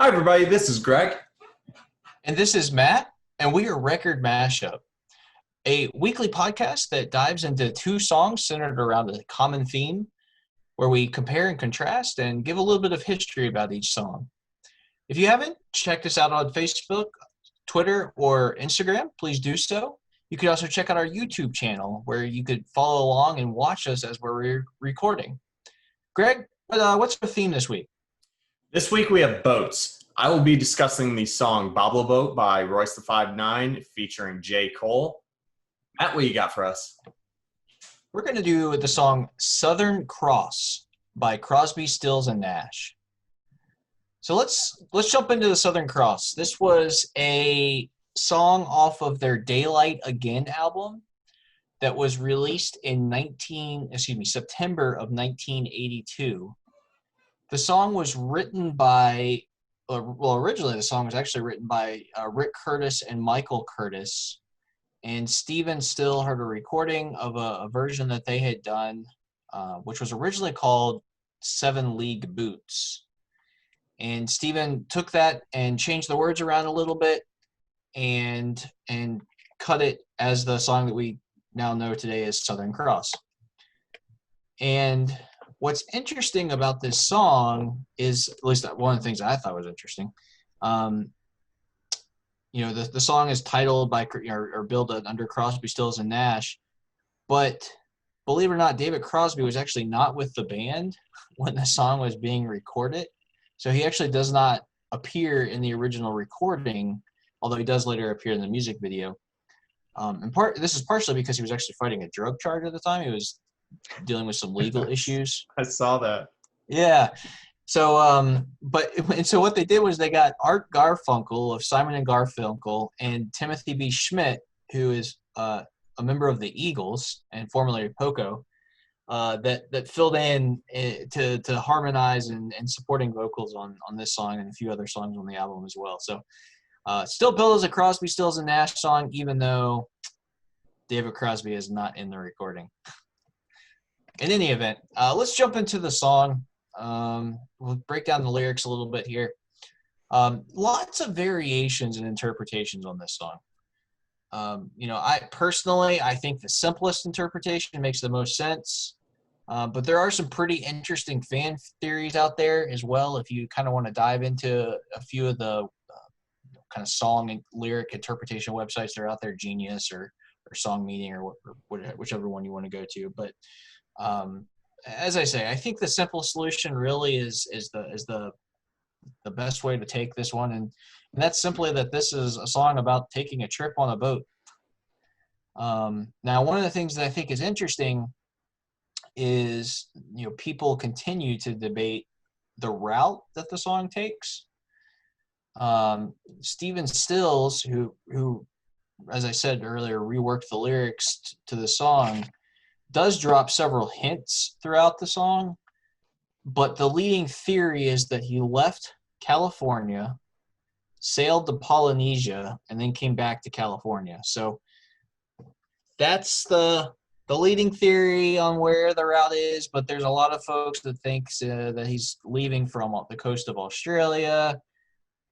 Hi, everybody. This is Greg. And this is Matt, and we are Record Mashup, a weekly podcast that dives into two songs centered around a common theme where we compare and contrast and give a little bit of history about each song. If you haven't checked us out on Facebook, Twitter, or Instagram, please do so. You could also check out our YouTube channel where you could follow along and watch us as we're recording. Greg, what's the theme this week? This week we have boats. I will be discussing the song Bobble Boat by Royce the 5'9" featuring J. Cole. Matt, what you got for us? We're going to do the song Southern Cross by Crosby, Stills, and Nash. So let's jump into the Southern Cross. This was a song off of their Daylight Again album that was released in September of 1982. The song was written by, originally the song was actually written by Rick Curtis and Michael Curtis. And Steven Still heard a recording of a version that they had done, which was originally called 7 League Boots. And Steven took that and changed the words around a little bit and cut it as the song that we now know today as Southern Cross. And what's interesting about this song is, at least one of the things I thought was interesting, the song is titled by or billed under Crosby, Stills, and Nash, but believe it or not, David Crosby was actually not with the band when the song was being recorded, so he actually does not appear in the original recording, although he does later appear in the music video. This is partially because he was actually fighting a drug charge at the time. He was dealing with some legal issues. I saw that. Yeah. So, so what they did was they got Art Garfunkel of Simon and Garfunkel and Timothy B. Schmidt, who is a member of the Eagles and formerly Poco, that filled in to harmonize and supporting vocals on this song and a few other songs on the album as well. So, still billed as a Crosby, Stills, and Nash song, even though David Crosby is not in the recording. In any event, let's jump into the song. We'll break down the lyrics a little bit here. Lots of variations and interpretations on this song. I think the simplest interpretation makes the most sense. But there are some pretty interesting fan theories out there as well. If you kind of want to dive into a few of the kind of song and lyric interpretation websites that are out there, Genius or Song Meaning or whichever one you want to go to. But as I say, I think the simple solution really is the best way to take this one, and that's simply that this is a song about taking a trip on a boat. Now, one of the things that I think is interesting is people continue to debate the route that the song takes. Stephen Stills, who, as I said earlier, reworked the lyrics to the song, does drop several hints throughout the song, but the leading theory is that he left California, sailed to Polynesia, and then came back to California. So that's the leading theory on where the route is, but there's a lot of folks that think that he's leaving from the coast of Australia.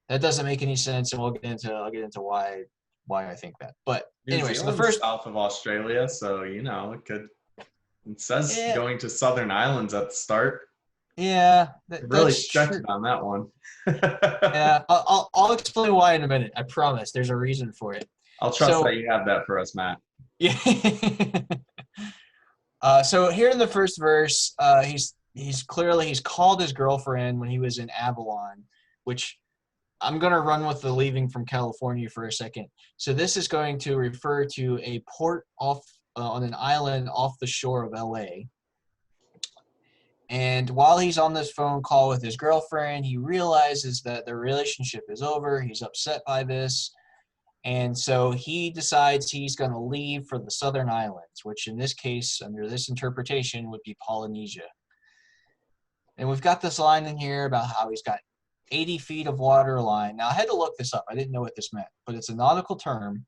That doesn't make any sense, and I'll get into why I think that. But anyway, so the first south of Australia, so it could. It says going to Southern Islands at the start. Yeah, really stretched on that one. Yeah, I'll explain why in a minute. I promise. There's a reason for it. I'll trust that you have that for us, Matt. Yeah. So here in the first verse, he's called his girlfriend when he was in Avalon, which I'm going to run with the leaving from California for a second. So this is going to refer to a port on an island off the shore of LA. And while he's on this phone call with his girlfriend, he realizes that their relationship is over. He's upset by this. And so he decides he's going to leave for the Southern Islands, which in this case, under this interpretation, would be Polynesia. And we've got this line in here about how he's got 80 feet of water line. Now, I had to look this up. I didn't know what this meant, but it's a nautical term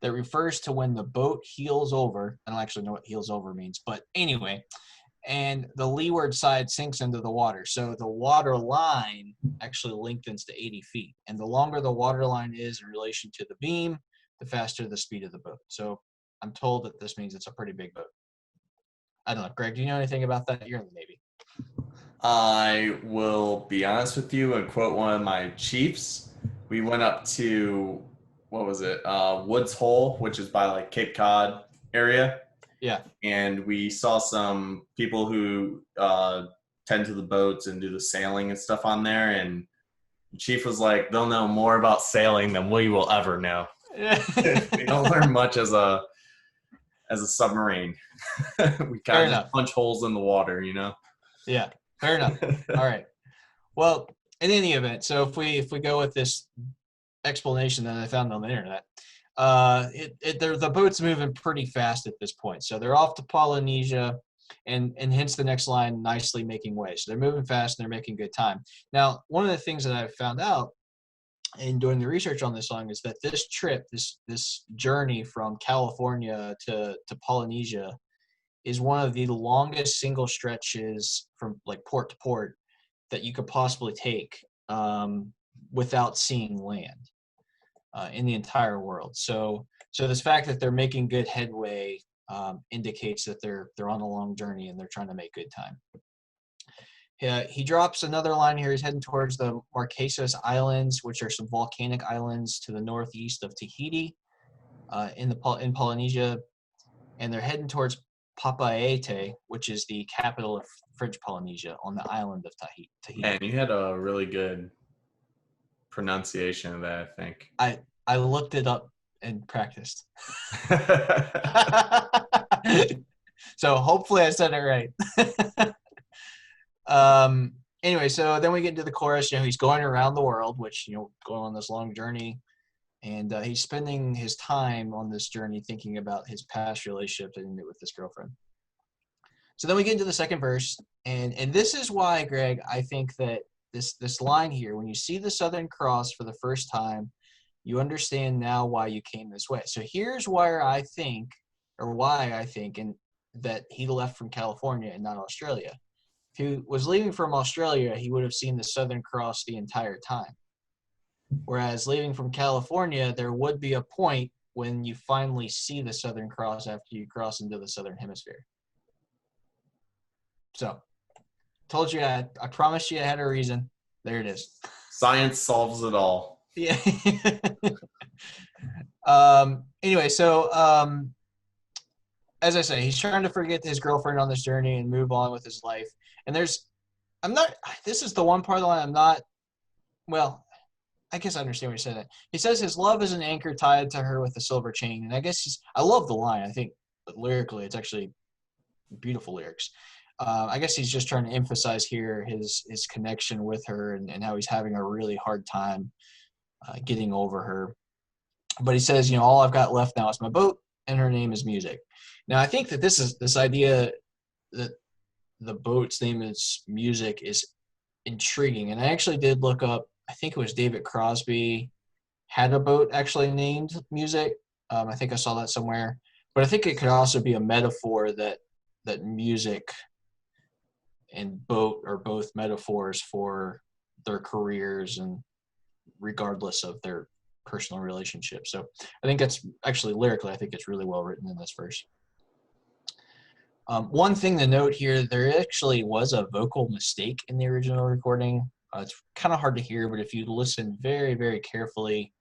that refers to when the boat heels over. I don't actually know what heels over means, but anyway, and the leeward side sinks into the water. So the water line actually lengthens to 80 feet. And the longer the water line is in relation to the beam, the faster the speed of the boat. So I'm told that this means it's a pretty big boat. I don't know. Greg, do you know anything about that? You're in the Navy. I will be honest with you and quote one of my chiefs. We went up to, what was it? Woods Hole, which is by like Cape Cod area. Yeah. And we saw some people who tend to the boats and do the sailing and stuff on there. And the chief was like, they'll know more about sailing than we will ever know. We don't learn much as a submarine. We kind of just punch holes in the water, you know? Yeah, fair enough. All right. Well, in any event, so if we go with this explanation that I found on the internet, the boat's moving pretty fast at this point. So they're off to Polynesia, and hence the next line, nicely making way. So they're moving fast and they're making good time. Now, one of the things that I've found out in doing the research on this song is that this trip, this journey from California to Polynesia, is one of the longest single stretches from like port to port that you could possibly take without seeing land in the entire world. So this fact that they're making good headway indicates that they're on a long journey and they're trying to make good time. He drops another line here. He's heading towards the Marquesas Islands, which are some volcanic islands to the northeast of Tahiti in Polynesia, and they're heading towards Papeete, which is the capital of French Polynesia on the island of Tahiti. And you had a really good pronunciation of that, I think. I looked it up and practiced. So hopefully I said it right. Anyway, so then we get into the chorus. He's going around the world, which, going on this long journey. And he's spending his time on this journey thinking about his past relationship that he ended with this girlfriend. So then we get into the second verse. And this is why, Greg, I think that this line here, when you see the Southern Cross for the first time, you understand now why you came this way. So here's why I think that he left from California and not Australia. If he was leaving from Australia, he would have seen the Southern Cross the entire time. Whereas leaving from California, there would be a point when you finally see the Southern Cross after you cross into the Southern Hemisphere. So, told you I promised you I had a reason. There it is. Science solves it all. Yeah. Anyway, so as I say, he's trying to forget his girlfriend on this journey and move on with his life. And this is the one part of the line I'm not, well, I guess I understand what he said. He says his love is an anchor tied to her with a silver chain. And I guess I love the line. I think lyrically it's actually beautiful lyrics. I guess he's just trying to emphasize here his connection with her and how he's having a really hard time getting over her. But he says, all I've got left now is my boat, and her name is music. Now, I think that this idea that the boat's name is music is intriguing. And I actually did look up, I think it was David Crosby had a boat actually named Music. I think I saw that somewhere. But I think it could also be a metaphor that music and boat are both metaphors for their careers and regardless of their personal relationship. So I think that's actually lyrically, I think it's really well written in this verse. One thing to note here, there actually was a vocal mistake in the original recording. It's kind of hard to hear, but if you listen very, very carefully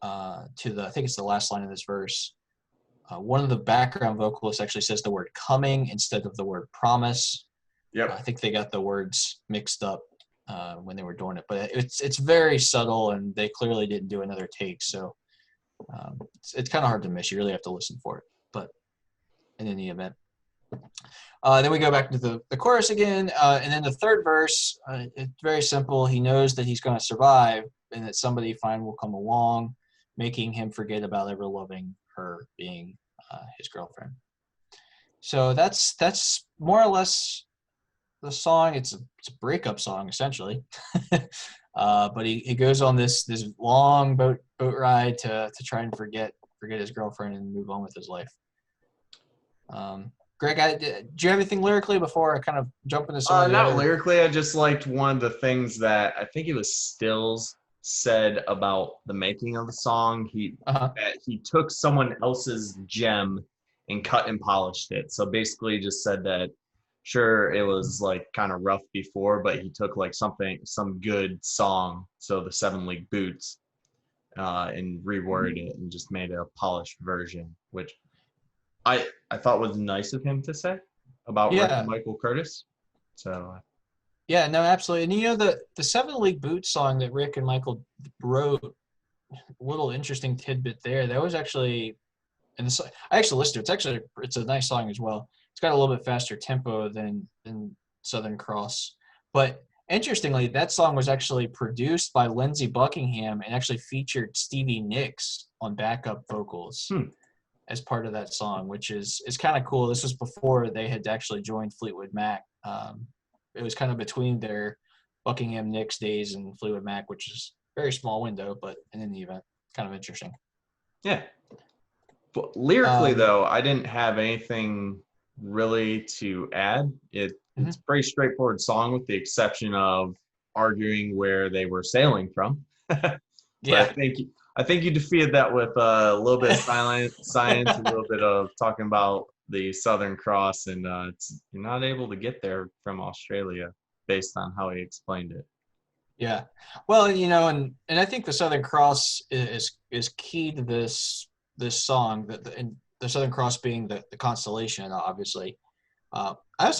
I think it's the last line of this verse, one of the background vocalists actually says the word coming instead of the word promise. Yep. I think they got the words mixed up when they were doing it, but it's very subtle, and they clearly didn't do another take, so it's kind of hard to miss. You really have to listen for it, but in any event. Then we go back to the chorus again, and then the third verse, it's very simple. He knows that he's going to survive and that somebody fine will come along, making him forget about ever loving her being his girlfriend. So that's more or less the song. It's a breakup song, essentially. But he goes on this long boat ride to try and forget his girlfriend and move on with his life. Greg, do you have anything lyrically before I kind of jump into some of the Not other? lyrically. I just liked one of the things that I think it was Stills said about the making of the song. Uh-huh. That he took someone else's gem and cut and polished it. So basically, just said that sure it was like kind of rough before, but he took like some good song, so the Seven League Boots, and reworded it and just made a polished version, which I thought was nice of him to say about Rick and Yeah. Michael Curtis. So Yeah, no, absolutely. And the Seven League Boots song that Rick and Michael wrote, little interesting tidbit there. That was actually, and I actually listened to it. It's a nice song as well. It's got a little bit faster tempo than Southern Cross. But interestingly, that song was actually produced by Lindsey Buckingham and actually featured Stevie Nicks on backup vocals as part of that song, which is kind of cool. This was before they had actually joined Fleetwood Mac. It was kind of between their Buckingham Nicks days and Fleetwood Mac, which is a very small window, but in any event, kind of interesting. yeah. But lyrically, Um, though, I didn't have anything really to add. It's mhm. a pretty straightforward song, with the exception of arguing where they were sailing from. But Yeah. I think you defeated that with a little bit of science, a little bit of talking about the Southern Cross, and you're not able to get there from Australia based on how he explained it. Yeah. Well, and I think the Southern Cross is key to this song, and the Southern Cross being the constellation, obviously. I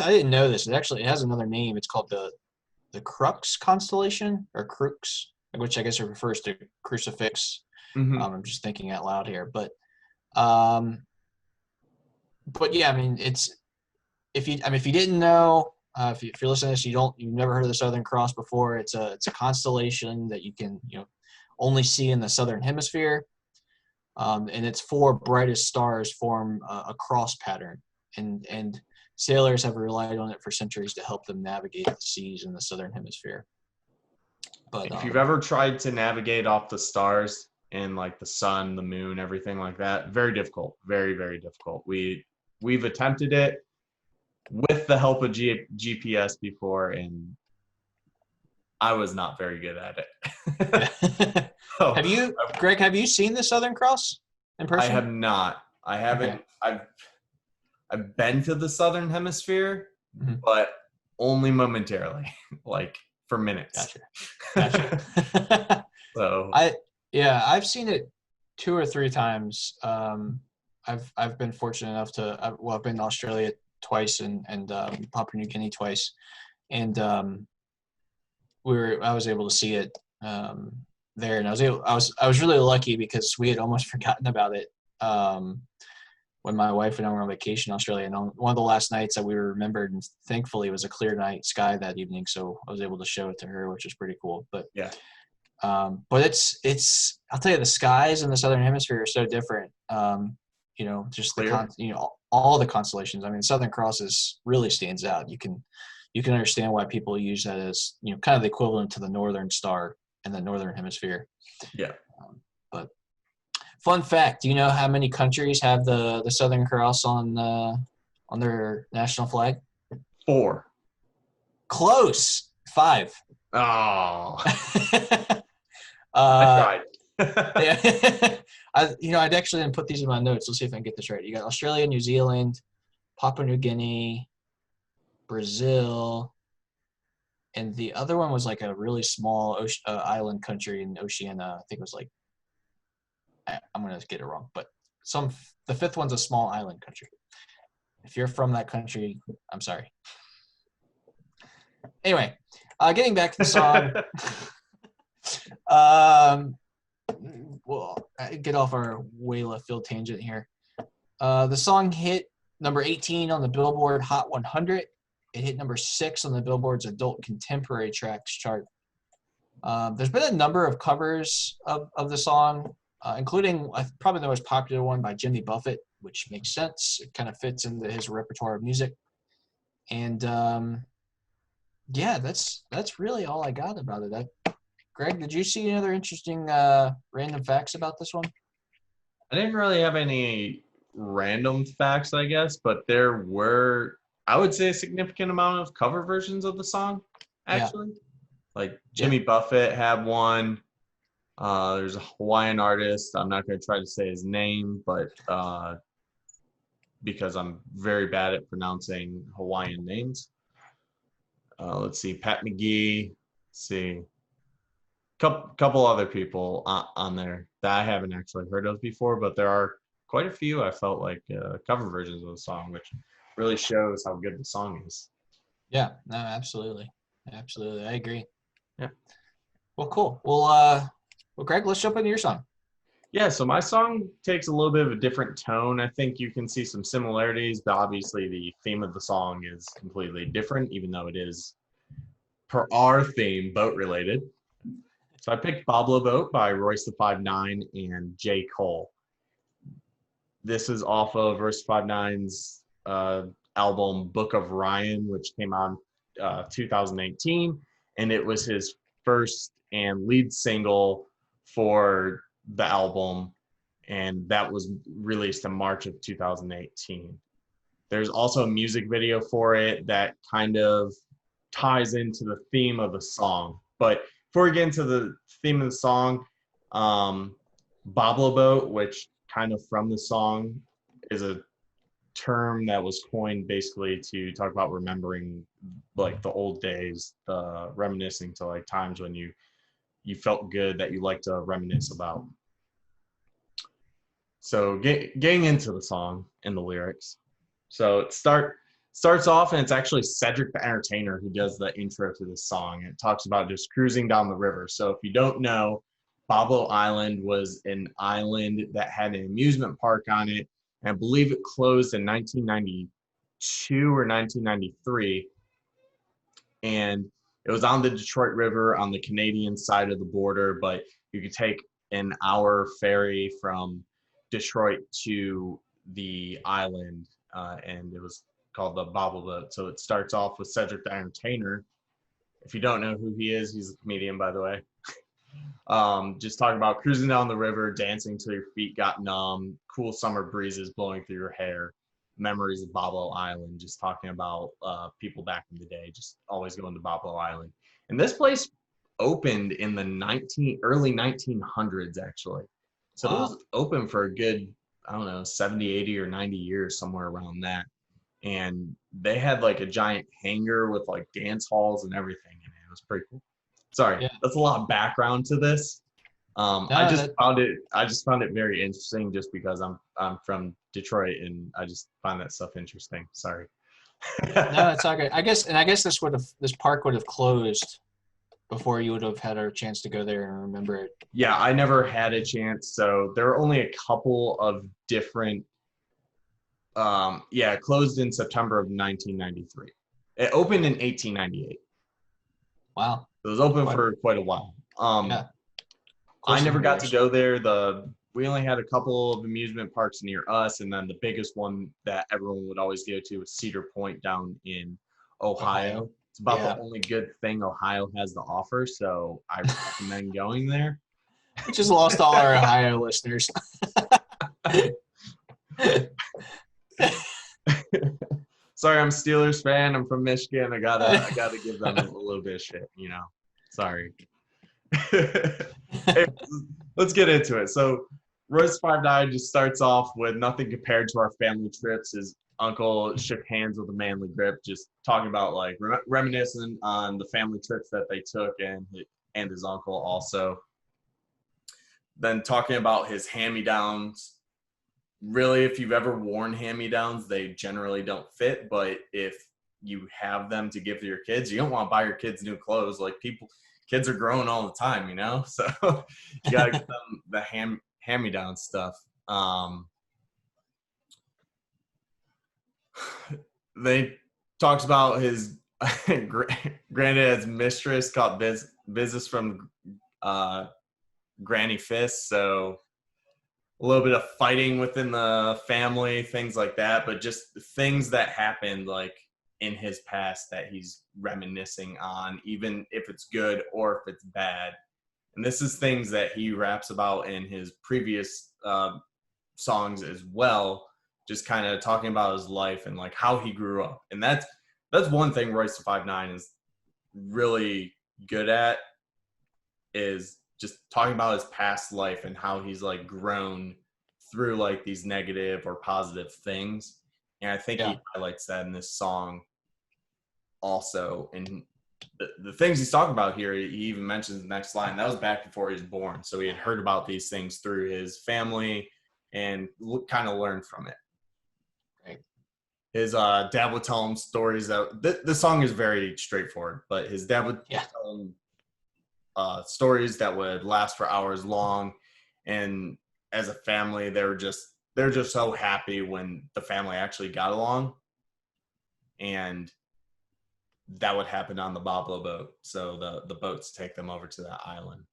didn't know this. It has another name. It's called the Crux constellation, or Crux, which I guess it refers to crucifix. Hmm. I'm just thinking out loud here, um, but yeah, I mean, if you didn't know, if you're listening to this, you've never heard of the Southern Cross before. It's a constellation that you can only see in the southern hemisphere, and its four brightest stars form a cross pattern, and sailors have relied on it for centuries to help them navigate the seas in the southern hemisphere. But If you've ever tried to navigate off the stars and like the sun, the moon, everything like that, very difficult, very, very difficult. We've attempted it with the help of GPS before, and I was not very good at it. yeah. So Greg? Have you seen the Southern Cross in I person? have not. I Okay. haven't. I've been to the southern hemisphere, Mhm. but only momentarily, like for minutes. Gotcha. Gotcha. So I've seen it two or three times. I've been fortunate enough I've been to Australia twice and Papua New Guinea twice, and I was able to see it there, and I was really lucky because we had almost forgotten about it when my wife and I were on vacation in Australia. And on one of the last nights that we were remembered, and thankfully it was a clear night sky that evening, so I was able to show it to her, which was pretty cool. yeah, But it's I'll tell you, the skies in the southern hemisphere are so different. Just clear. all the constellations. I mean, Southern Cross really stands out. You can understand why people use that as kind of the equivalent to the Northern Star in the northern hemisphere. Yeah, But fun fact: do you know how many countries have the Southern Cross on their national flag? 4. Close, 5. Oh, I uh, tried. yeah. I'd actually didn't put these in my notes. Let's see if I can get this right. You got Australia, New Zealand, Papua New Guinea, Brazil, and the other one was like a really small island country in Oceania. I think it was like, I'm gonna get it wrong, but the fifth one's a small island country. If you're from that country, I'm sorry. Anyway, getting back to the song. Well, get off our Wayla field tangent here. The song hit number 18 on the Billboard Hot 100. It hit number 6 on the Billboard's Adult Contemporary Tracks chart. There's been a number of covers of the song, including probably the most popular one by Jimmy Buffett, which makes sense. It kind of fits into his repertoire of music. And yeah, that's really all I got about it. Greg, did you see any other interesting random facts about this one? I didn't really have any random facts, I guess, but there were, I would say, a significant amount of cover versions of the song, Yeah. actually. Like Yeah. Jimmy Buffett had one. There's a Hawaiian artist. I'm not going to try to say his name, but because I'm very bad at pronouncing Hawaiian names. Let's see, Pat McGee. Let's see, couple other people on there that I haven't actually heard of before, but there are quite a few I felt like cover versions of the song, which really shows how good the song is. Yeah. No, absolutely. Absolutely. I agree. Yeah. Well, cool. Well, Greg, let's jump into your song. Yeah, so my song takes a little bit of a different tone. I think you can see some similarities, but obviously the theme of the song is completely different, even though it is, per our theme, boat related. So I picked Pablo Boat by Royce the 5'9" and J. Cole. This is off of Royce 5'9's album Book of Ryan, which came out in 2018, and it was his first and lead single for the album, and that was released in March of 2018. There's also a music video for it that kind of ties into the theme of the song. But before we get into the theme of the song, Bablo Boat, which kind of from the song is a term that was coined basically to talk about remembering like the old days, reminiscing to like times when you felt good that you like to reminisce about. So getting into the song and the lyrics. So starts off, and it's actually Cedric the Entertainer who does the intro to this song. It talks about just cruising down the river. So if you don't know, Bablo Island was an island that had an amusement park on it. And I believe it closed in 1992 or 1993. And it was on the Detroit River on the Canadian side of the border, but you could take an hour ferry from Detroit to the island, and it was called the Bobble Boat. So it starts off with Cedric the Entertainer. If you don't know who he is, he's a comedian, by the way. Just talking about cruising down the river, dancing till your feet got numb, cool summer breezes blowing through your hair, memories of Bablo Island, just talking about people back in the day, just always going to Bablo Island. And this place opened in the early 1900s, actually. So it was open for a good, I don't know, 70, 80, or 90 years, somewhere around that. And they had like a giant hangar with like dance halls and everything in it. It was pretty cool. Sorry, Yeah. that's a lot of background to this. No, I just found it very interesting just because I'm from Detroit and I just find that stuff interesting. Sorry. no, it's all good. I guess this park would have closed before you would have had a chance to go there and remember it. Yeah, I never had a chance. So there are only a couple of different. Yeah, it closed in September of 1993. It opened in 1898. Wow. It was open for quite a while. Yeah. I never got to years. go there. We only had a couple of amusement parks near us, and then the biggest one that everyone would always go to was Cedar Point down in Ohio. It's about the only good thing Ohio has to offer, so I recommend going there. We just lost all our Ohio listeners. Sorry, I'm Steelers fan. I'm from Michigan. I gotta give them a little bit of shit, you know. Sorry. Hey, let's get into it. So Royce 5'9" just starts off with nothing compared to our family trips. His uncle shook hands with a manly grip, just talking about like reminiscing on the family trips that they took, and his uncle also. Then talking about his hand-me-downs. Really, if you've ever worn hand-me-downs, they generally don't fit, but if you have them to give to your kids, you don't want to buy your kids new clothes. Like kids are growing all the time, you know? So you got to get them the hand-me-down stuff. They talked about his granddad's mistress caught business from Granny Fist. So a little bit of fighting within the family, things like that, but just things that happened like in his past that he's reminiscing on, even if it's good or if it's bad. And this is things that he raps about in his previous songs as well. just kind of talking about his life and like how he grew up. And that's one thing Royce the 5'9" is really good at, is just talking about his past life and how he's like grown through like these negative or positive things. And I think Yeah. he highlights that in this song also. And the things he's talking about here, he even mentions the next line, that was back before he was born. So he had heard about these things through his family and kind of learned from it. Right. His dad would tell him stories that the song is very straightforward, but his dad would tell him stories that would last for hours long. And as a family, they're just so happy when the family actually got along. And that would happen on the Boblo boat. So the boats take them over to that island.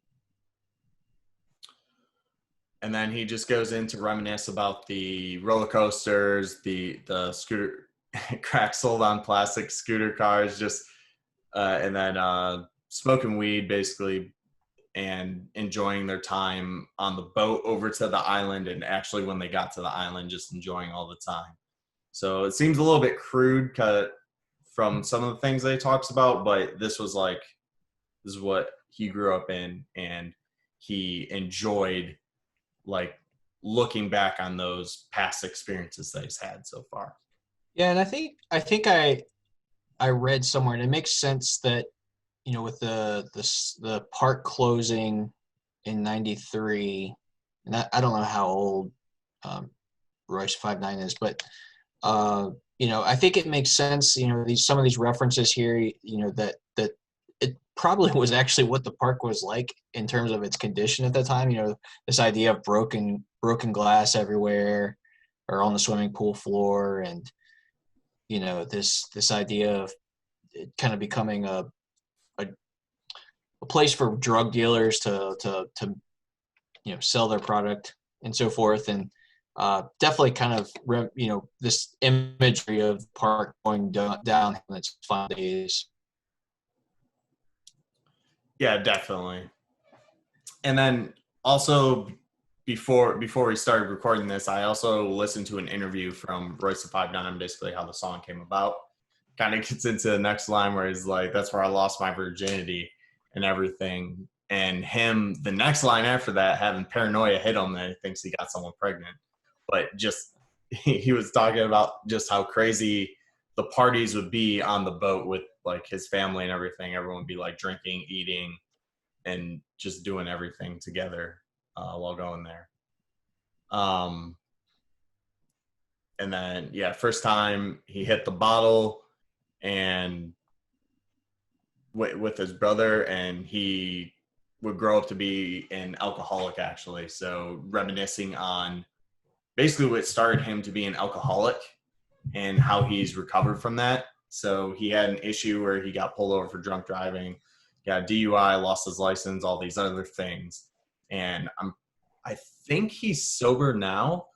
And then he just goes in to reminisce about the roller coasters, the scooter crack sold on plastic scooter cars, just and then smoking weed basically, and enjoying their time on the boat over to the island, and actually when they got to the island, just enjoying all the time. So it seems a little bit crude cut from some of the things that he talks about, but this is what he grew up in, and he enjoyed like looking back on those past experiences that he's had so far. Yeah, and I think I read somewhere, and it makes sense that, you know, with the park closing in '93, and I don't know how old Royce 5'9" is, but you know, I think it makes sense. You know, some of these references here, you know, that it probably was actually what the park was like in terms of its condition at the time. You know, this idea of broken glass everywhere, or on the swimming pool floor, and you know, this idea of it kind of becoming a place for drug dealers to you know, sell their product and so forth. And definitely kind of, you know, this imagery of the park going down in its final days. Yeah, definitely. And then also before we started recording this, I also listened to an interview from Royce the 5'9", basically how the song came about. Kind of gets into the next line where he's like, that's where I lost my virginity and everything. And him, the next line after that, having paranoia hit him that he thinks he got someone pregnant. But just, he was talking about just how crazy the parties would be on the boat with like his family and everything. Everyone would be like drinking, eating, and just doing everything together while going there. And then, yeah, first time he hit the bottle and with his brother, and he would grow up to be an alcoholic actually. So reminiscing on basically what started him to be an alcoholic and how he's recovered from that. So he had an issue where he got pulled over for drunk driving, got DUI, lost his license, all these other things. And I think he's sober now,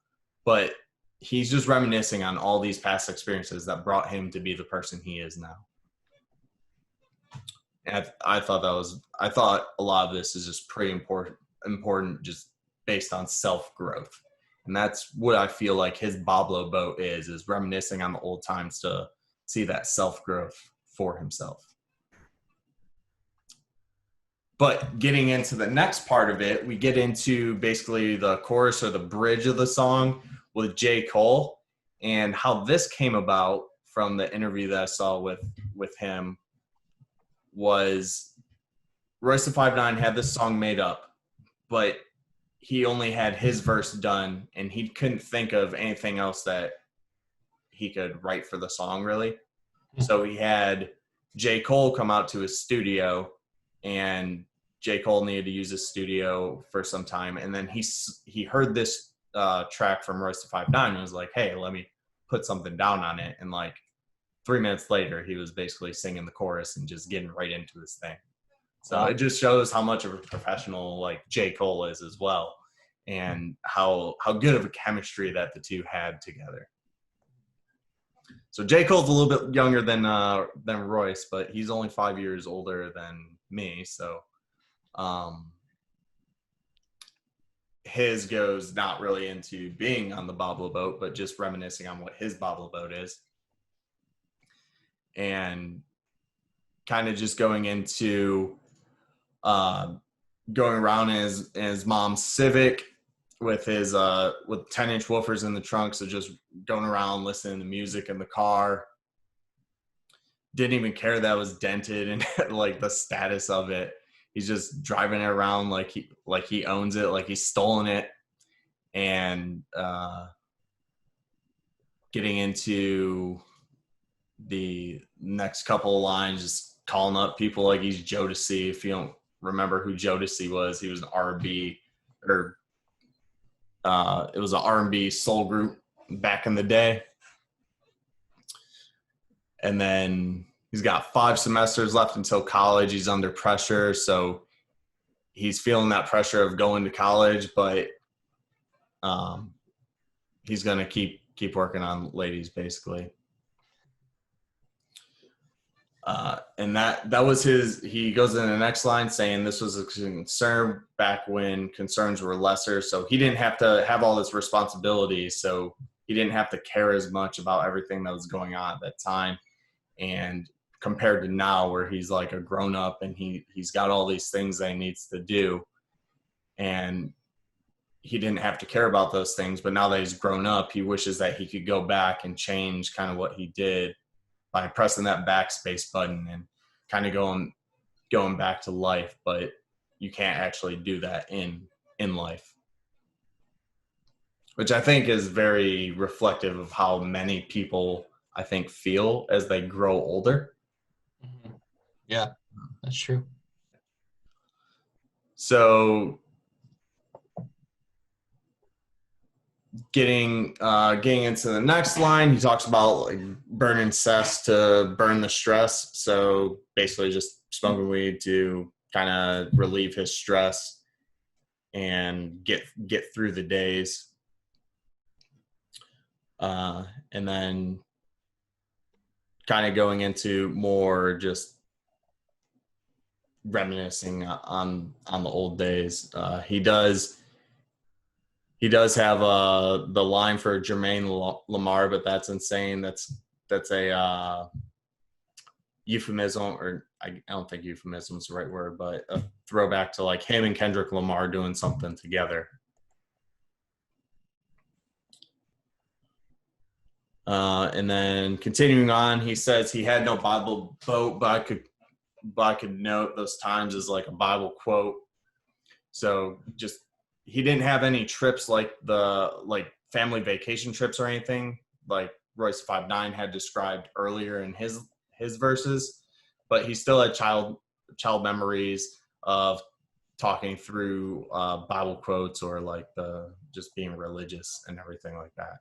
but he's just reminiscing on all these past experiences that brought him to be the person he is now. And I thought a lot of this is just pretty important just based on self-growth. And that's what I feel like his Boblo boat is reminiscing on the old times to see that self-growth for himself. But getting into the next part of it, we get into basically the chorus or the bridge of the song with J. Cole, and how this came about from the interview that I saw with him was Royce the 5'9" had this song made up, but he only had his verse done, and he couldn't think of anything else that he could write for the song, really. So he had J. Cole come out to his studio, and J. Cole needed to use his studio for some time. And then he heard this track from Royce the 5'9" and was like, hey, let me put something down on it. And like 3 minutes later, he was basically singing the chorus and just getting right into his thing. So it just shows how much of a professional like J. Cole is as well, and how good of a chemistry that the two had together. So J. Cole's a little bit younger than Royce, but he's only 5 years older than me. So his goes not really into being on the bobble boat, but just reminiscing on what his bobble boat is. And kind of just going into going around in his mom's Civic with his with 10-inch woofers in the trunk, so just going around listening to music in the car. Didn't even care that it was dented and like the status of it. He's just driving it around like he owns it, like he's stolen it, and getting into the next couple of lines, just calling up people like he's Jodeci. If you don't remember who Jodeci was, he was an R&B or it was an R&B soul group back in the day. And then he's got 5 semesters left until college. He's under pressure, so he's feeling that pressure of going to college, but he's gonna keep working on ladies, basically. And that was his. He goes in the next line saying this was a concern back when concerns were lesser, so he didn't have to have all this responsibility, so he didn't have to care as much about everything that was going on at that time. And compared to now, where he's like a grown up and he's got all these things that he needs to do, and he didn't have to care about those things, but now that he's grown up, he wishes that he could go back and change kind of what he did by pressing that backspace button and kind of going back to life. But you can't actually do that in life, which I think is very reflective of how many people I think feel as they grow older. Yeah, that's true. So getting into the next line, he talks about like burning cess to burn the stress. So basically just smoking weed to kind of relieve his stress and get through the days. And then kind of going into more just reminiscing on the old days. He does have the line for Jermaine Lamar, but that's insane. That's a euphemism, or I don't think euphemism is the right word, but a throwback to like him and Kendrick Lamar doing something together. And then continuing on, he says he had no Bible boat, but I could note those times as like a Bible quote. So just he didn't have any trips like family vacation trips or anything like Royce 5'9" had described earlier in his verses, but he still had child memories of talking through Bible quotes or like the just being religious and everything like that.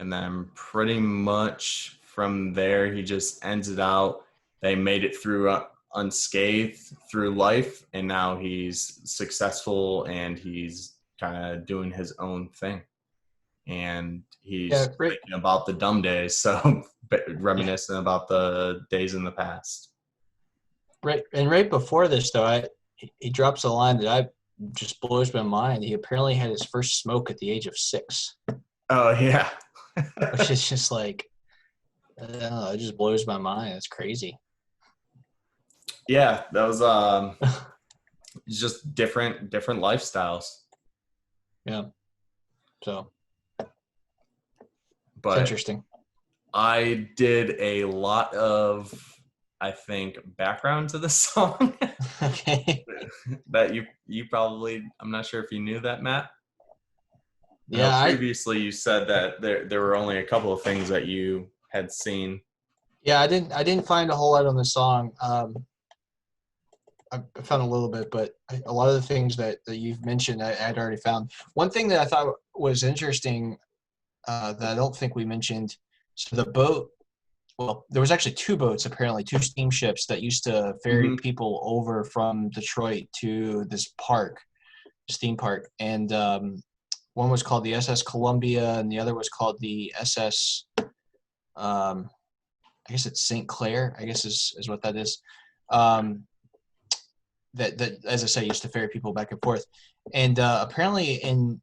And then pretty much from there, he just ends it out. They made it through unscathed through life, and now he's successful and he's kind of doing his own thing. And he's thinking about the dumb days, so reminiscing about the days in the past. Right, and right before this, though, he drops a line that just blows my mind. He apparently had his first smoke at the age of 6. Oh yeah. Which is just like, I don't know, it just blows my mind. It's crazy. Yeah, that was just different lifestyles. Yeah. So, but it's interesting. I did a lot of, I think, background to the song. Okay. That you probably, I'm not sure if you knew that, Matt. Yeah. Previously, you said that there were only a couple of things that you had seen. Yeah, I didn't find a whole lot on the song. I found a little bit, but a lot of the things that you've mentioned, I'd already found. One thing that I thought was interesting that I don't think we mentioned. So the boat, well, there was actually 2 boats, apparently 2 steamships that used to ferry people over from Detroit to this park, this theme park, and one was called the SS Columbia, and the other was called the SS. I guess it's St. Clair. I guess is what that is. that as I say used to ferry people back and forth. And apparently in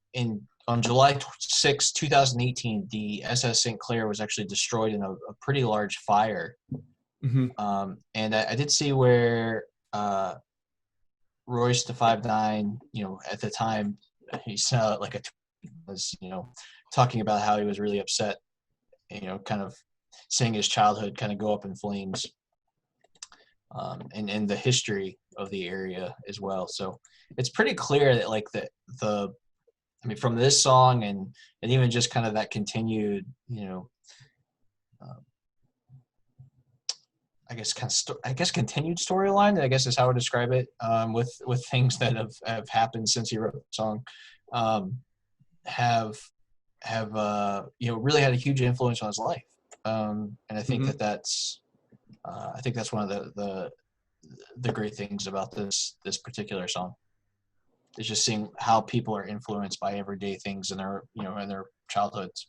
on July 6, 2018, the SS St. Clair was actually destroyed in a pretty large fire. Mm-hmm. And I did see where Royce the 5'9", at the time, he's like was, talking about how he was really upset, kind of seeing his childhood kind of go up in flames, and the history of the area as well. So it's pretty clear that like I mean, from this song and even just kind of that continued, uh, I guess continued storyline, I guess is how I would describe it, with things that have happened since he wrote the song, um, have really had a huge influence on his life. And I think Mm-hmm. that's one of the great things about this particular song is just seeing how people are influenced by everyday things in their childhoods.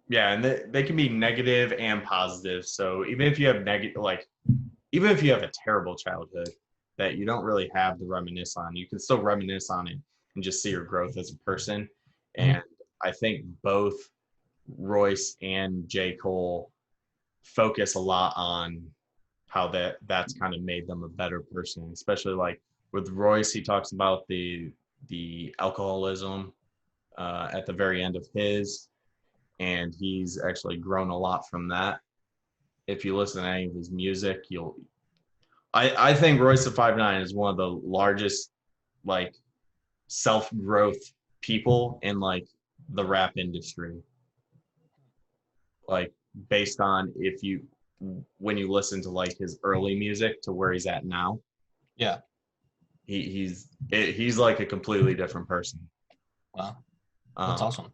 Yeah, and they can be negative and positive. So even if you have even if you have a terrible childhood that you don't really have to reminisce on, you can still reminisce on it and just see your growth as a person. Mm-hmm. And I think both Royce and J. Cole focus a lot on how that's kind of made them a better person, especially like with Royce, he talks about the alcoholism at the very end of his, and he's actually grown a lot from that. If you listen to any of his music, I think Royce the 5'9" is one of the largest like self growth people in like the rap industry. Like based on if you when you listen to like his early music to where he's at now, Yeah. he's like a completely different person. Wow. That's Um, awesome.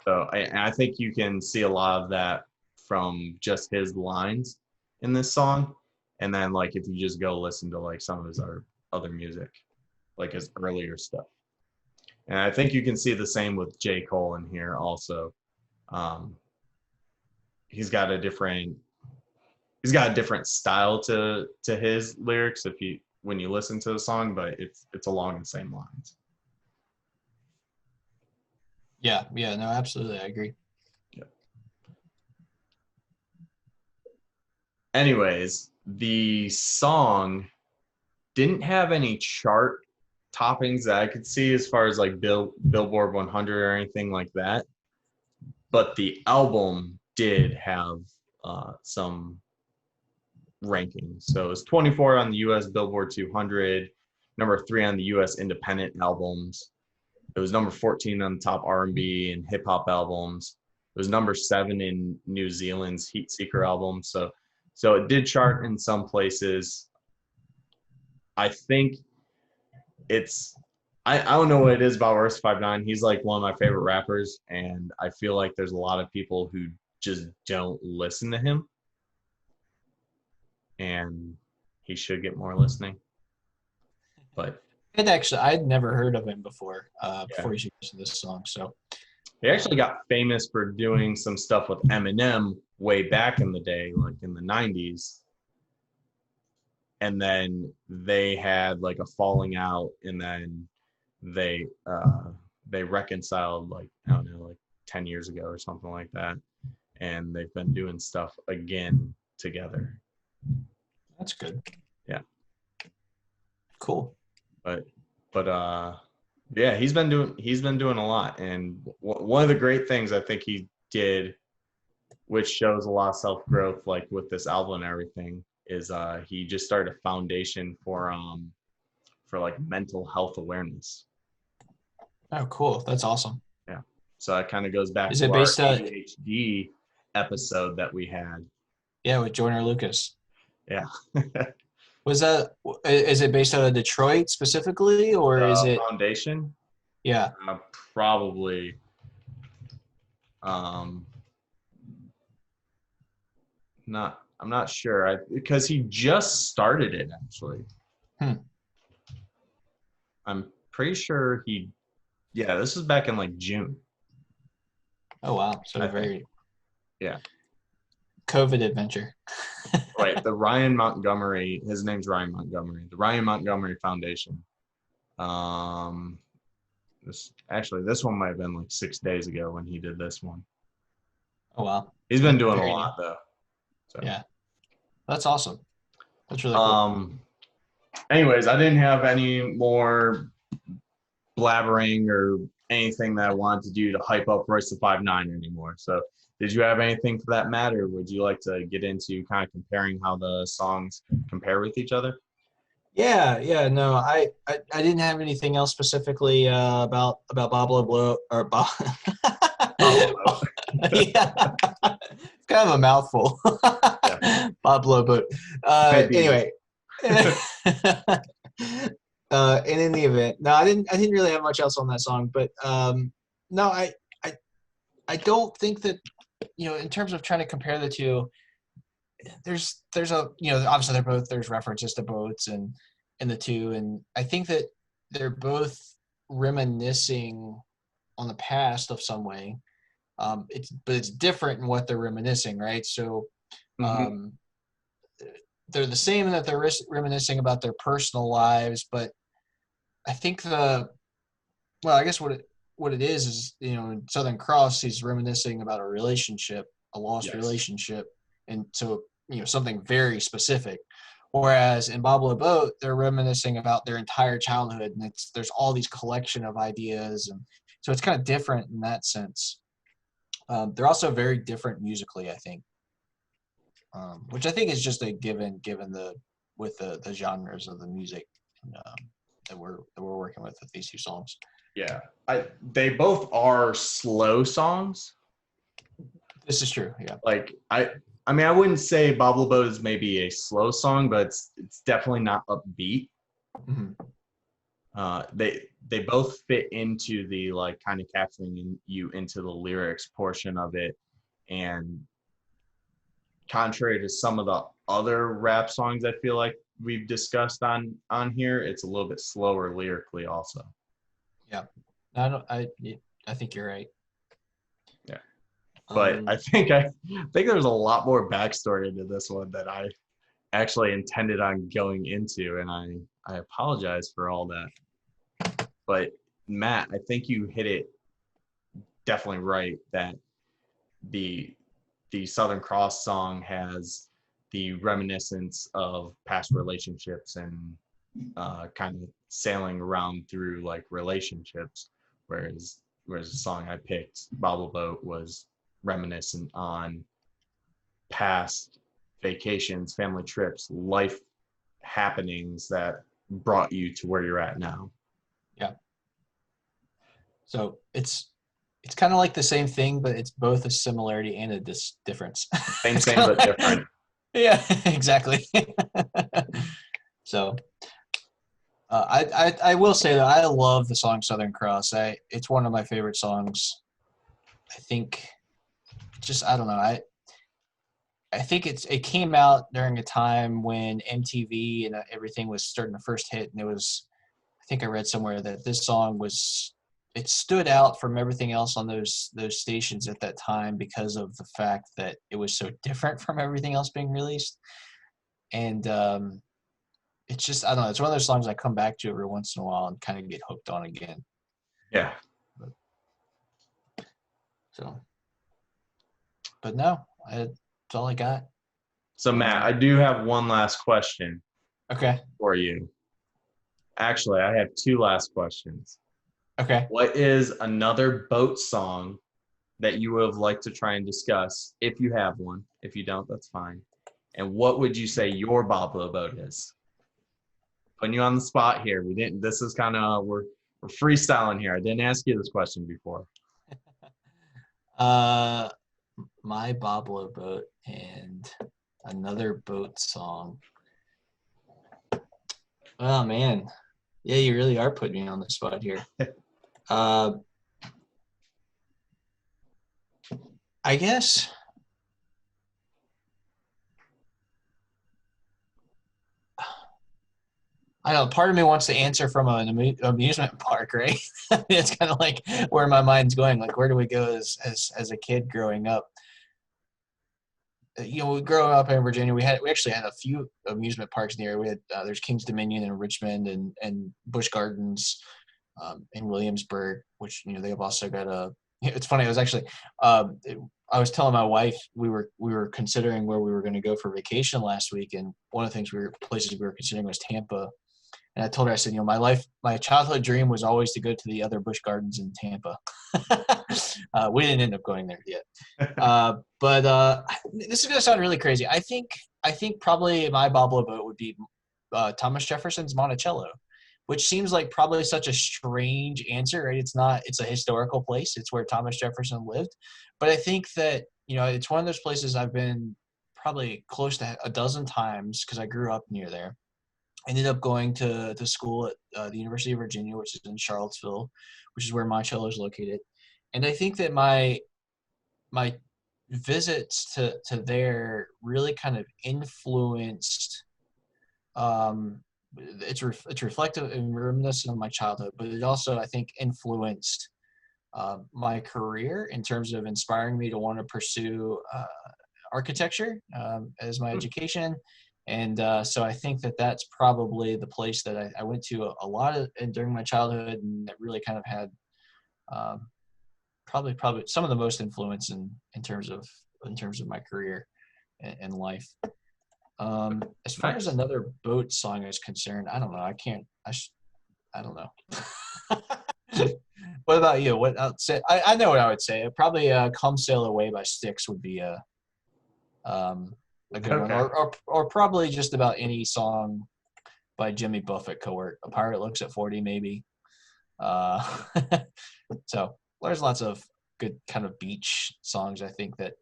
so I think you can see a lot of that from just his lines in this song, and then like if you just go listen to like some of his other music, like his earlier stuff, and I think you can see the same with J. Cole in here also. Um, he's got a different style to his lyrics if you when you listen to the song, but it's along the same lines. Yeah. Yeah. No, absolutely. I agree. Yeah. Anyways, the song didn't have any chart toppings that I could see as far as like Billboard 100 or anything like that, but the album did have some rankings. So it's 24 on the US Billboard 200, number 3 on the US independent albums. It was number 14 on the top R&B and hip hop albums. It was number 7 in New Zealand's Heat Seeker album. So it did chart in some places. I think it's I don't know what it is about Royce 5'9". He's like one of my favorite rappers, and I feel like there's a lot of people who just don't listen to him, and he should get more listening. But I'd never heard of him before. yeah, Before he listened to this song. So he actually got famous for doing some stuff with Eminem way back in the day, like in the 90s. And then they had like a falling out, and then they they reconciled like I don't know, like 10 years ago or something like that, and they've been doing stuff again together. that's good. Yeah, Cool. but yeah, he's been doing a lot, and one of the great things I think he did, which shows a lot of self growth, like with this album and everything, is he just started a foundation for like mental health awareness. Oh, cool. That's awesome. Yeah. So that kind of goes back Is to it our based ADHD episode that we had. yeah, with Joyner Lucas? Yeah. Is it based out of Detroit specifically, or is The it? foundation, Yeah. probably. Um, not. I'm not sure because he just started it actually. Hmm. I'm pretty sure he. Yeah, this was back in like June. Oh wow. So I think. very Yeah. COVID adventure. Wait, the Ryan Montgomery, his name's Ryan Montgomery, the Ryan Montgomery Foundation. Um, this one might have been like 6 days ago when he did this one. Oh wow. He's been doing a Very new. lot though. So. Yeah, that's awesome. That's really cool. Anyways, I didn't have any more blabbering or anything that I wanted to do to hype up Royce the 5'9" anymore. So did you have anything for that matter? Would you like to get into kind of comparing how the songs compare with each other? Yeah. No, I didn't have anything else specifically about Pablo Blow or Bob. Yeah, it's kind of a mouthful. Yeah. Pablo, but anyway. And in the event, no, I didn't really have much else on that song, but no, I don't think that, in terms of trying to compare the two, there's a, obviously there's references to boats and in the two, and I think that they're both reminiscing on the past of some way. But it's different in what they're reminiscing, right? So they're the same in that they're reminiscing about their personal lives, but I think I guess what it is, in Southern Cross, he's reminiscing about a relationship, a lost relationship, and so, something very specific. Whereas in Bob Boat, they're reminiscing about their entire childhood, and there's all these collection of ideas, and so it's kind of different in that sense. They're also very different musically, I think, which I think is just a given the genres of the music that we're working with these two songs. Yeah, they both are slow songs. This is true. Yeah. Like I mean, I wouldn't say Bobble Boat is maybe a slow song, but it's definitely not upbeat. Mm-hmm. They both fit into the like kind of capturing you into the lyrics portion of it, and contrary to some of the other rap songs I feel like we've discussed on here, it's a little bit slower lyrically also. Yeah, I think you're right. Yeah, but I think there's a lot more backstory to this one that I actually intended on going into, and I apologize for all that. But Matt, I think you hit it definitely right that the Southern Cross song has the reminiscence of past relationships and kind of sailing around through like relationships, whereas the song I picked, Bobble Boat, was reminiscent on past vacations, family trips, life happenings that brought you to where you're at now. Yeah. So it's kind of like the same thing, but it's both a similarity and a difference. Same but different. Yeah, exactly. So I will say that I love the song Southern Cross. It's one of my favorite songs. I think I don't know. I think it came out during a time when MTV and everything was starting to first hit, and I think I read somewhere that this song it stood out from everything else on those stations at that time because of the fact that it was so different from everything else being released. And it's just, I don't know, it's one of those songs I come back to every once in a while and kind of get hooked on again. Yeah. But no, that's all I got. So Matt, I do have one last question. Okay. For you. Actually, I have two last questions. Okay. What is another boat song that you would have liked to try and discuss, if you have one? If you don't, that's fine. And what would you say your Boblo boat is? Putting you on the spot here. This is kind of, we're freestyling here. I didn't ask you this question before. My Boblo boat and another boat song. Oh man. Yeah, you really are putting me on the spot here. I guess I don't know. Part of me wants to answer from an amusement park, right? It's kind of like where my mind's going. Like, where do we go as a kid growing up? we grew up in Virginia. We actually had a few amusement parks near. We had there's King's Dominion in Richmond and Busch Gardens in Williamsburg, which they have also got a. It's funny. I was actually I was telling my wife we were considering where we were going to go for vacation last week, and one of the places we were considering was Tampa. And I told her, I said, my childhood dream was always to go to the other Busch Gardens in Tampa. We didn't end up going there yet. But this is going to sound really crazy. I think probably my Boblo boat would be Thomas Jefferson's Monticello, which seems like probably such a strange answer, right? It's a historical place. It's where Thomas Jefferson lived. But I think that, it's one of those places I've been probably close to a dozen times because I grew up near there. Ended up going to school at the University of Virginia, which is in Charlottesville, which is where Monticello is located. And I think that my visits to there really kind of influenced. It's reflective and reminiscent of my childhood, but it also, I think, influenced my career in terms of inspiring me to want to pursue architecture as my education. And so I think that that's probably the place that I went to a lot of during my childhood, and that really kind of had probably some of the most influence in terms of my career and life. As far as another boat song is concerned, I don't know. I don't know. What about you? What I'd say? I know what I would say. Probably "Come Sail Away" by Styx would be a good one, or probably just about any song by Jimmy Buffett cohort. A Pirate Looks at 40, maybe. So there's lots of good kind of beach songs, I think, that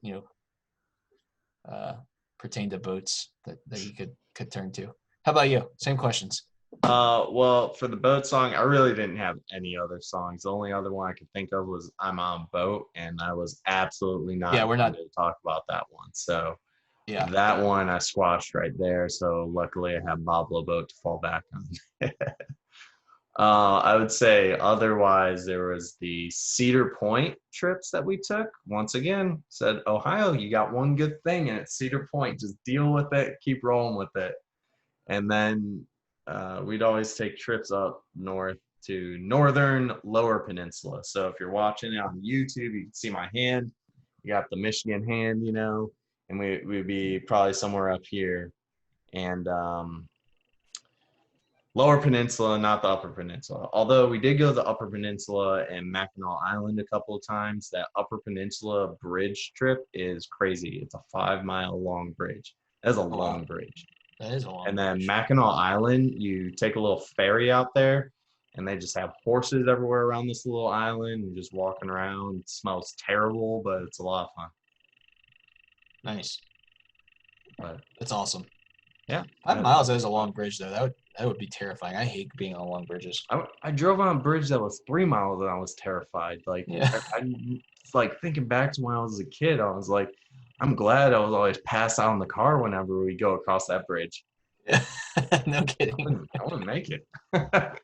pertain to boats that you could turn to. How about you? Same questions. Well, for the boat song, I really didn't have any other songs. The only other one I could think of was "I'm on Boat," and I was absolutely not we're not going to talk about that one. So yeah, that one I squashed right there. So luckily, I have Boblo Boat to fall back on. I would say otherwise, there was the Cedar Point trips that we took. Once again, said, Ohio, you got one good thing, and it's Cedar Point. Just deal with it, keep rolling with it. And then we'd always take trips up north to northern Lower Peninsula. So if you're watching it on YouTube, you can see my hand. You got the Michigan hand, and we'd be probably somewhere up here. And Lower Peninsula, not the Upper Peninsula. Although we did go to the Upper Peninsula and Mackinac Island a couple of times. That Upper Peninsula bridge trip is crazy. It's a 5-mile long bridge. That's a long bridge. That is a long And then bridge. Mackinac Island, you take a little ferry out there, and they just have horses everywhere around this little island. You're just walking around. It smells terrible, but it's a lot of fun. Nice. But that's awesome. Yeah. 5 miles is a long bridge, though. That would be terrifying. I hate being on long bridges. I drove on a bridge that was 3 miles, and I was terrified. Like, yeah. It's like thinking back to when I was a kid, I was like, I'm glad I was always passed out in the car whenever we go across that bridge. Yeah. No kidding. I wouldn't make it. Well,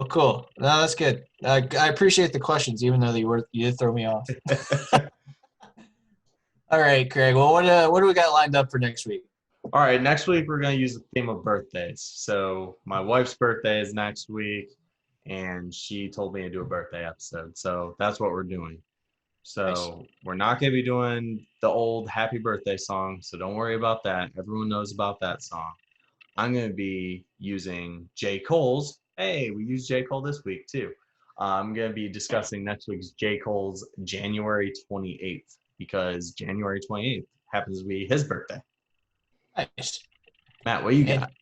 cool. No, that's good. I appreciate the questions, even though you did throw me off. All right, Craig. Well, what do we got lined up for next week? All right, next week we're going to use the theme of birthdays. So my wife's birthday is next week, and she told me to do a birthday episode. So that's what we're doing. So nice. We're not going to be doing the old happy birthday song, so don't worry about that. Everyone knows about that song. I'm going to be using J. Cole's. Hey, we used J. Cole this week too. I'm going to be discussing next week's J. Cole's January 28th, because January 28th happens to be his birthday. Nice. Matt, what you got?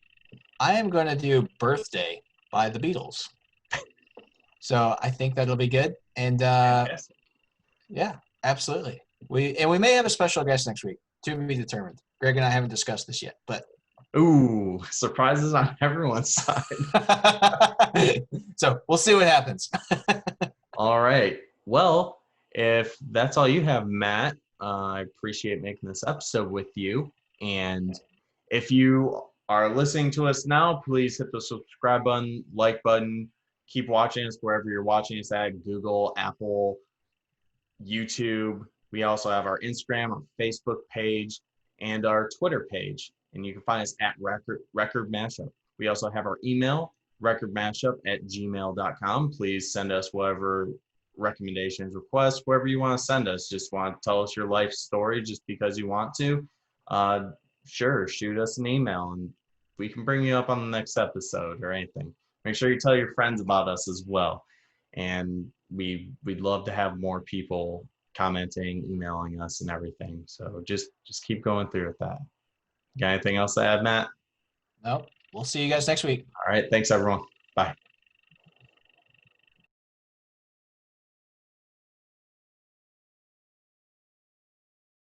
I am going to do Birthday by the Beatles. So I think that'll be good. And yeah, absolutely. We may have a special guest next week, to be determined. Greg and I haven't discussed this yet, but ooh, surprises on everyone's side. So we'll see what happens. All right. Well, if that's all you have, Matt, I appreciate making this episode with you. And if you are listening to us now, please hit the subscribe button, like button. Keep watching us wherever you're watching us at: Google, Apple, YouTube, We also have our Instagram, our Facebook page, and our Twitter page. And you can find us at Record Mashup. We also have our email, recordmashup@gmail.com. Please send us whatever recommendations, requests, wherever you want to send us. Just want to tell us your life story just because you want to. Sure, shoot us an email and we can bring you up on the next episode or anything. Make sure you tell your friends about us as well. And we'd love to have more people commenting, emailing us and everything. So just keep going through with that. Got anything else to add, Matt? Nope. We'll see you guys next week. All right. Thanks everyone. Bye.